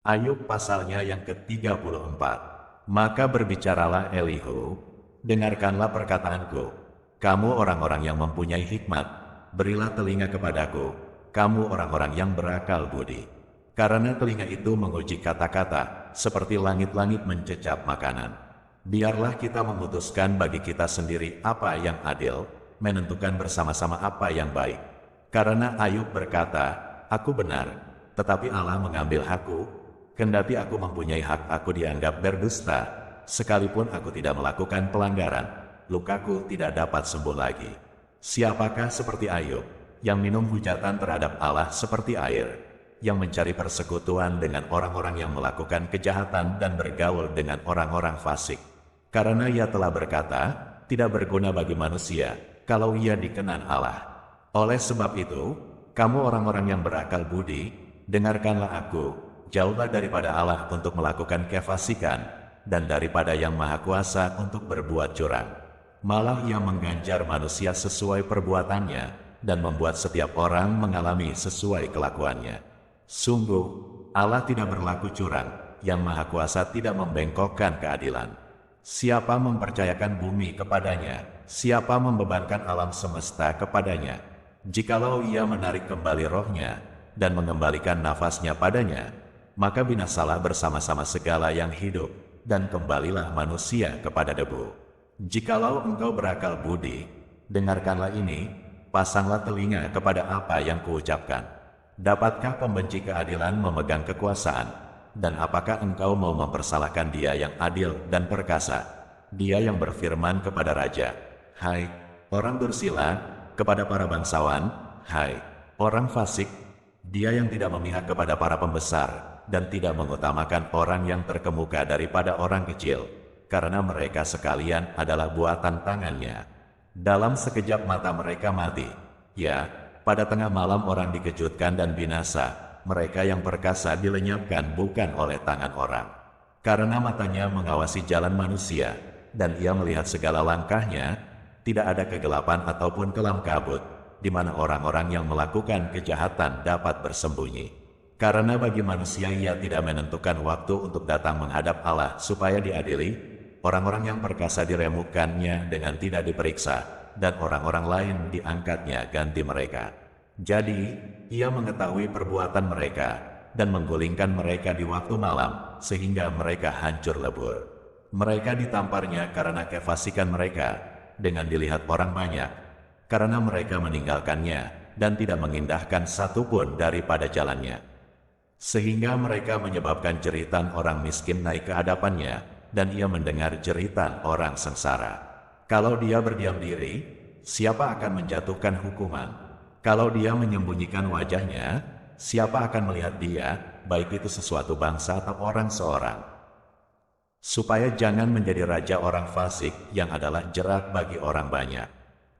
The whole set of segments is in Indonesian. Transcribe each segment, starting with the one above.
Ayub pasalnya yang ke-34. Maka berbicaralah Elihu, dengarkanlah perkataanku. Kamu orang-orang yang mempunyai hikmat, berilah telinga kepadaku, kamu orang-orang yang berakal budi. Karena telinga itu menguji kata-kata, seperti langit-langit mencecap makanan. Biarlah kita memutuskan bagi kita sendiri apa yang adil, menentukan bersama-sama apa yang baik. Karena Ayub berkata, aku benar, tetapi Allah mengambil hakku. Kendati aku mempunyai hak, aku dianggap berdusta. Sekalipun aku tidak melakukan pelanggaran, lukaku tidak dapat sembuh lagi. Siapakah seperti Ayub, yang minum hujatan terhadap Allah seperti air, yang mencari persekutuan dengan orang-orang yang melakukan kejahatan dan bergaul dengan orang-orang fasik? Karena ia telah berkata, tidak berguna bagi manusia, kalau ia dikenan Allah. Oleh sebab itu, kamu orang-orang yang berakal budi, dengarkanlah aku. Jauhlah daripada Allah untuk melakukan kefasikan, dan daripada yang maha kuasa untuk berbuat curang. Malah ia mengganjar manusia sesuai perbuatannya, dan membuat setiap orang mengalami sesuai kelakuannya. Sungguh, Allah tidak berlaku curang, yang maha kuasa tidak membengkokkan keadilan. Siapa mempercayakan bumi kepadanya, siapa membebankan alam semesta kepadanya? Jikalau ia menarik kembali rohnya, dan mengembalikan nafasnya padanya, maka binasalah bersama-sama segala yang hidup, dan kembalilah manusia kepada debu. Jikalau engkau berakal budi, dengarkanlah ini, pasanglah telinga kepada apa yang kuucapkan. Dapatkah pembenci keadilan memegang kekuasaan? Dan apakah engkau mau mempersalahkan dia yang adil dan perkasa? Dia yang berfirman kepada raja, hai, orang bersila, kepada para bangsawan, hai, orang fasik, dia yang tidak memihak kepada para pembesar, dan tidak mengutamakan orang yang terkemuka daripada orang kecil, karena mereka sekalian adalah buatan tangannya. Dalam sekejap mata mereka mati. Ya, pada tengah malam orang dikejutkan dan binasa, mereka yang perkasa dilenyapkan bukan oleh tangan orang. Karena matanya mengawasi jalan manusia, dan ia melihat segala langkahnya, tidak ada kegelapan ataupun kelam kabut, di mana orang-orang yang melakukan kejahatan dapat bersembunyi. Karena bagi manusia ia tidak menentukan waktu untuk datang menghadap Allah supaya diadili, orang-orang yang perkasa diremukkannya dengan tidak diperiksa, dan orang-orang lain diangkatnya ganti mereka. Jadi, ia mengetahui perbuatan mereka, dan menggulingkan mereka di waktu malam, sehingga mereka hancur lebur. Mereka ditamparnya karena kefasikan mereka, dengan dilihat orang banyak, karena mereka meninggalkannya, dan tidak mengindahkan satupun daripada jalannya. Sehingga mereka menyebabkan jeritan orang miskin naik ke hadapannya, dan ia mendengar jeritan orang sengsara. Kalau dia berdiam diri, siapa akan menjatuhkan hukuman? Kalau dia menyembunyikan wajahnya, siapa akan melihat dia, baik itu sesuatu bangsa atau orang seorang? Supaya jangan menjadi raja orang fasik yang adalah jerat bagi orang banyak.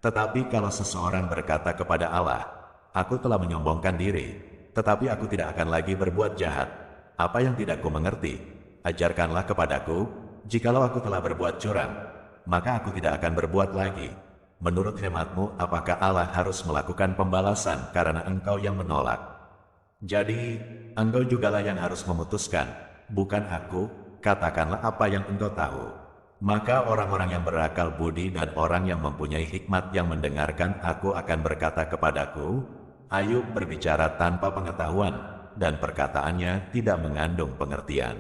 Tetapi kalau seseorang berkata kepada Allah, aku telah menyombongkan diri, tetapi aku tidak akan lagi berbuat jahat. Apa yang tidak ku mengerti, ajarkanlah kepadaku. Jikalau aku telah berbuat curang, maka aku tidak akan berbuat lagi. Menurut hematmu, apakah Allah harus melakukan pembalasan karena engkau yang menolak? Jadi, engkau jugalah yang harus memutuskan, bukan aku. Katakanlah apa yang engkau tahu. Maka orang-orang yang berakal budi dan orang yang mempunyai hikmat yang mendengarkan aku akan berkata kepadaku, Ayub berbicara tanpa pengetahuan, dan perkataannya tidak mengandung pengertian.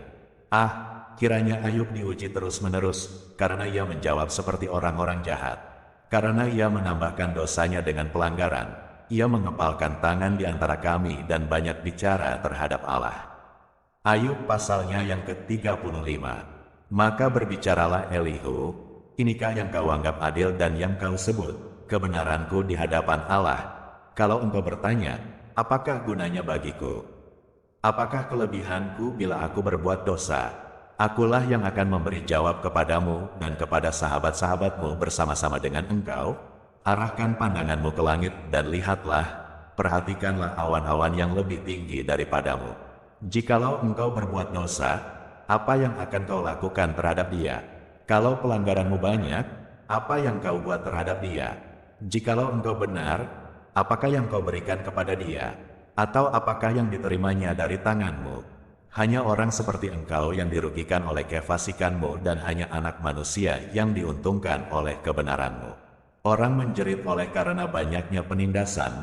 Kiranya Ayub diuji terus-menerus, karena ia menjawab seperti orang-orang jahat. Karena ia menambahkan dosanya dengan pelanggaran, ia mengepalkan tangan di antara kami dan banyak bicara terhadap Allah. Ayub pasalnya yang ke-35. Maka berbicaralah Elihu, inikah yang kau anggap adil dan yang kau sebut kebenaranku di hadapan Allah? Kalau engkau bertanya, apakah gunanya bagiku? Apakah kelebihanku bila aku berbuat dosa? Akulah yang akan memberi jawab kepadamu dan kepada sahabat-sahabatmu bersama-sama dengan engkau. Arahkan pandanganmu ke langit dan lihatlah, perhatikanlah awan-awan yang lebih tinggi daripadamu. Jikalau engkau berbuat dosa, apa yang akan kau lakukan terhadap dia? Kalau pelanggaranmu banyak, apa yang kau buat terhadap dia? Jikalau engkau benar, apakah yang kau berikan kepada dia? Atau apakah yang diterimanya dari tanganmu? Hanya orang seperti engkau yang dirugikan oleh kefasikanmu dan hanya anak manusia yang diuntungkan oleh kebenaranmu. Orang menjerit oleh karena banyaknya penindasan,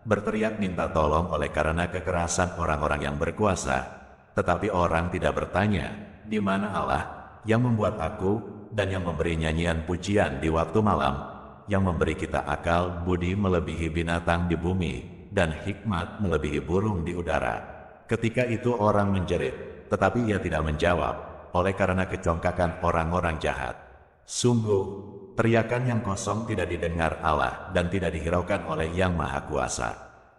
berteriak minta tolong oleh karena kekerasan orang-orang yang berkuasa. Tetapi orang tidak bertanya, di mana Allah yang membuat aku dan yang memberi nyanyian pujian di waktu malam, yang memberi kita akal budi melebihi binatang di bumi, dan hikmat melebihi burung di udara. Ketika itu orang menjerit, tetapi ia tidak menjawab, oleh karena kecongkakan orang-orang jahat. Sungguh, teriakan yang kosong tidak didengar Allah dan tidak dihiraukan oleh Yang Maha Kuasa.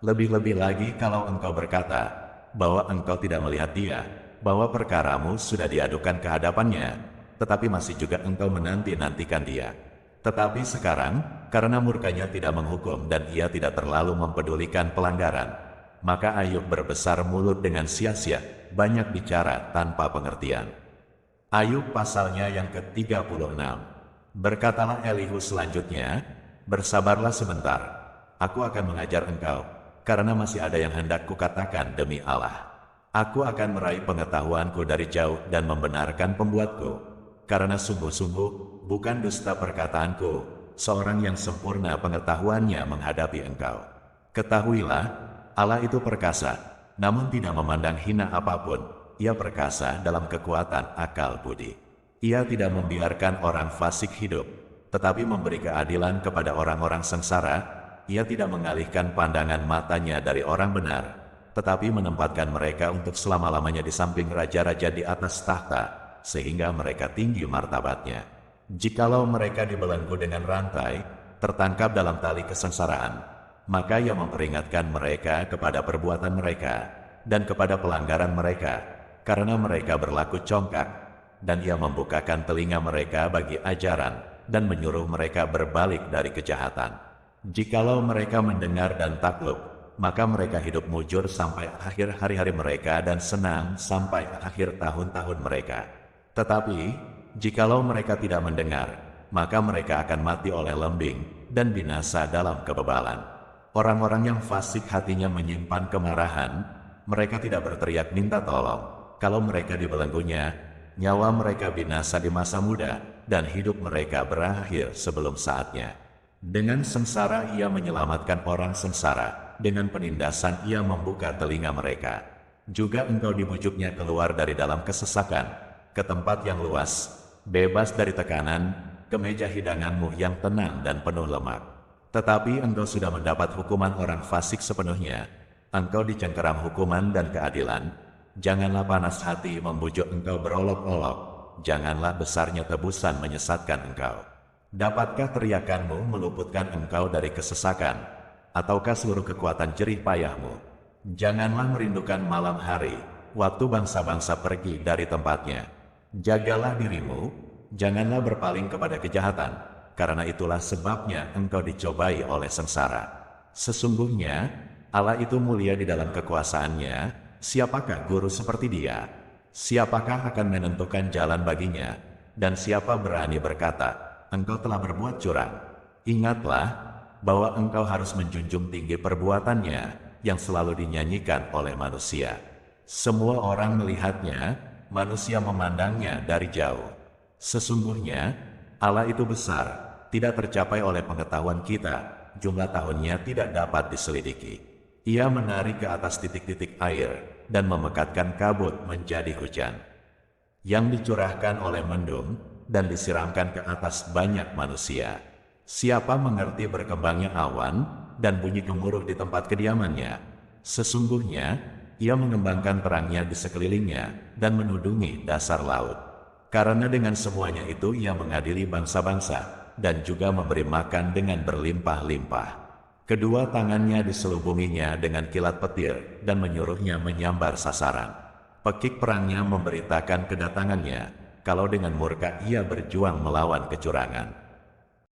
Lebih-lebih lagi kalau engkau berkata, bahwa engkau tidak melihat Dia, bahwa perkaramu sudah diadukan ke hadapannya, tetapi masih juga engkau menanti-nantikan Dia. Tetapi sekarang, karena murkanya tidak menghukum dan Ia tidak terlalu mempedulikan pelanggaran, maka Ayub berbesar mulut dengan sia-sia, banyak bicara tanpa pengertian. Ayub pasalnya yang ke-36. Berkatalah Elihu selanjutnya, bersabarlah sebentar, aku akan mengajar engkau, karena masih ada yang hendak kukatakan demi Allah. Aku akan meraih pengetahuanku dari jauh dan membenarkan pembuatku, karena sungguh-sungguh bukan dusta perkataanku, seorang yang sempurna pengetahuannya menghadapi engkau. Ketahuilah, Allah itu perkasa, namun tidak memandang hina apapun. Ia perkasa dalam kekuatan akal budi. Ia tidak membiarkan orang fasik hidup, tetapi memberi keadilan kepada orang-orang sengsara. Ia tidak mengalihkan pandangan matanya dari orang benar, tetapi menempatkan mereka untuk selama-lamanya di samping raja-raja di atas tahta, sehingga mereka tinggi martabatnya. Jikalau mereka dibelenggu dengan rantai, tertangkap dalam tali kesengsaraan, maka Ia memperingatkan mereka kepada perbuatan mereka dan kepada pelanggaran mereka, karena mereka berlaku congkak, dan Ia membukakan telinga mereka bagi ajaran dan menyuruh mereka berbalik dari kejahatan. Jikalau mereka mendengar dan takluk, maka mereka hidup mujur sampai akhir hari-hari mereka dan senang sampai akhir tahun-tahun mereka. Tetapi, jikalau mereka tidak mendengar, maka mereka akan mati oleh lembing dan binasa dalam kebebalan. Orang-orang yang fasik hatinya menyimpan kemarahan, mereka tidak berteriak minta tolong. Kalau mereka dibelenggunya, nyawa mereka binasa di masa muda, dan hidup mereka berakhir sebelum saatnya. Dengan sengsara Ia menyelamatkan orang sengsara, dengan penindasan Ia membuka telinga mereka. Juga engkau dibujuknya keluar dari dalam kesesakan, ke tempat yang luas, bebas dari tekanan, ke meja hidanganmu yang tenang dan penuh lemak. Tetapi engkau sudah mendapat hukuman orang fasik sepenuhnya. Engkau dicengkeram hukuman dan keadilan. Janganlah panas hati membujuk engkau berolok-olok. Janganlah besarnya tebusan menyesatkan engkau. Dapatkah teriakanmu meluputkan engkau dari kesesakan? Ataukah seluruh kekuatan jerih payahmu? Janganlah merindukan malam hari, waktu bangsa-bangsa pergi dari tempatnya. Jagalah dirimu, janganlah berpaling kepada kejahatan. Karena itulah sebabnya engkau dicobai oleh sengsara. Sesungguhnya, Allah itu mulia di dalam kekuasaannya. Siapakah guru seperti Dia? Siapakah akan menentukan jalan baginya? Dan siapa berani berkata, engkau telah berbuat curang? Ingatlah, bahwa engkau harus menjunjung tinggi perbuatannya, yang selalu dinyanyikan oleh manusia. Semua orang melihatnya, manusia memandangnya dari jauh. Sesungguhnya, Allah itu besar, tidak tercapai oleh pengetahuan kita, jumlah tahunnya tidak dapat diselidiki. Ia menarik ke atas titik-titik air, dan memekatkan kabut menjadi hujan, yang dicurahkan oleh mendung, dan disiramkan ke atas banyak manusia. Siapa mengerti berkembangnya awan, dan bunyi gemuruh di tempat kediamannya? Sesungguhnya, Ia mengembangkan terangnya di sekelilingnya, dan menudungi dasar laut. Karena dengan semuanya itu Ia mengadili bangsa-bangsa, dan juga memberi makan dengan berlimpah-limpah. Kedua tangannya diselubunginya dengan kilat petir, dan menyuruhnya menyambar sasaran. Pekik perangnya memberitakan kedatangannya, kalau dengan murka Ia berjuang melawan kecurangan.